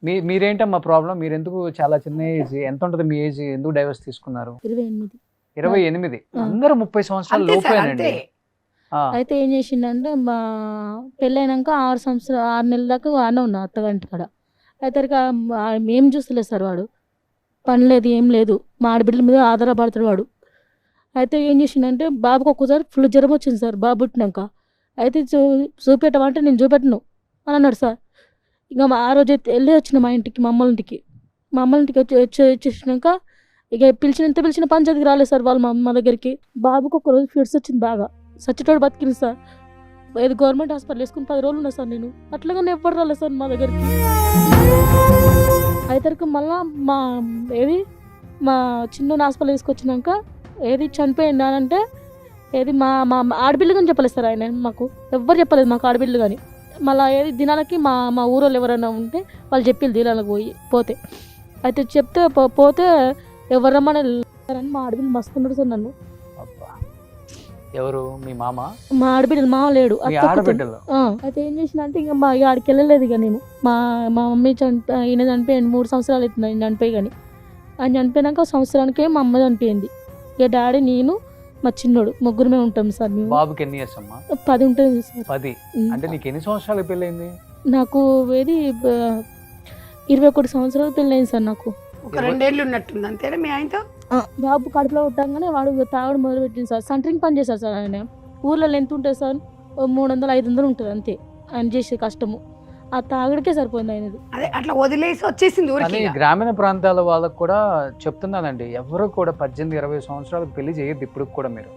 మీరేంటమ్మా problem? మీరెందుకు చాలా చిన్న ఏజ్, ఎంత ఉంటది మీ ఏజ్? ఎందుకు డైవర్స్ తీసుకున్నారు? 28. 28. అందరూ 30 సంవత్సరాల అంతే సార్, లోపేనండి. అంతే. ఆ, అయితే ఏం చేసిండంటే మా పెళ్ళైనాక 6 నెలల దాకా ఆనే ఉన్నా అత్తగారింటి కాడ. అయితే ఇక ఏం చూస్తలేదు సార్ వాడు, పని లేదు ఏం లేదు, మా ఆడబిడ్డల మీద ఆధారపడతాడు వాడు. అయితే ఏం చేసిండంటే బాబుకి ఒక్కసారి ఫుల్ జ్వరం వచ్చింది సార్ బాబు పుట్టినాక. అయితే చూపెట్టమంటే నేను చూపెట్టను అని అన్నాడు సార్. ఇక ఆ రోజు అయితే వెళ్ళి వచ్చిన మా ఇంటికి, మా అమ్మల ఇంటికి. మా అమ్మల ఇంటికి వచ్చేసినాక ఇక పిలిచిన పంచాయతీకి రాలేదు సార్ వాళ్ళు మా అమ్మ దగ్గరికి. బాబుకి ఒక రోజు ఫిట్స్ వచ్చింది బాగా, సచ్చిటోడు బతికింది సార్. ఏది గవర్నమెంట్ హాస్పిటల్ వేసుకుని 10 రోజులు ఉన్నా సార్ నేను. అట్లాగానే ఎవ్వరు రాలేదు సార్ మా దగ్గరికి. అయితే మళ్ళా మా చిన్న హాస్పిటల్ తీసుకొచ్చినాక చనిపోయింది అని అంటే మా మా ఆడపిల్ల కానీ చెప్పలేదు సార్ ఆయన మాకు. ఎవ్వరు చెప్పలేదు మాకు ఆడపిల్లలు కానీ. మళ్ళీ దినాలకి మా ఊరోళ్ళు ఎవరైనా ఉంటే వాళ్ళు చెప్పి దినాలకు పోతే అయితే చెప్తే పోతే ఎవరు రమ్మని అని మా ఆడపిల్లలు మస్తున్నాడు సార్ నన్ను. అబ్బా. ఎవరు మీ మామ? మా ఆడబిడ్డలు మామ లేడు, మీ అత్త కూతురు. ఆడబిడ్డలు? అయితే ఏం చేసిన అంటే ఇంకా మా ఆడికి వెళ్ళలేదు ఇక నేను. మా మమ్మీ ఈయన చనిపోయింది 3 సంవత్సరాలు అవుతుంది ఆయన చనిపోయి. కానీ ఆయన చనిపోయినాక సంవత్సరానికే మా అమ్మ చనిపోయింది. ఇక డాడీ నేను మా చిన్నోడు ముగ్గురమే ఉంటాం సార్ మేము. బాబుకి ఎన్ని ఇయర్స్ అమ్మా? 10 ఉంటుంది సార్. 10. అంటే నీకు ఎన్ని సంవత్సరాలు పెళ్ళైంది? నాకు 21 సంవత్సరాలు పెళ్ళయింది సార్ నాకు. ఒక 2 ఏళ్ళు ఉన్నట్టుంది అంతేనా మీ ఆయనతో? బాబు కడుపులో పుట్టంగానే వాడు తాగడం మొదలుపెట్టింది సార్. సెంటరింగ్ పని చేశారు సార్ ఆయన. ఊర్లో ఎంత ఉంటుంది సార్? 300-500 ఉంటుంది అంతే ఆయన చేసే కష్టము. ఆ తాగడికే సరిపోయింది ఆయనది. అదే అట్లా వదిలేసి వచ్చేసింది కానీ ఊరికి. గ్రామీణ ప్రాంతాల వాళ్ళకు కూడా చెప్తున్నానండి, ఎవరు కూడా 18-20 సంవత్సరాలకు పెళ్లి చేయొద్దు ఇప్పుడు కూడా మీరు.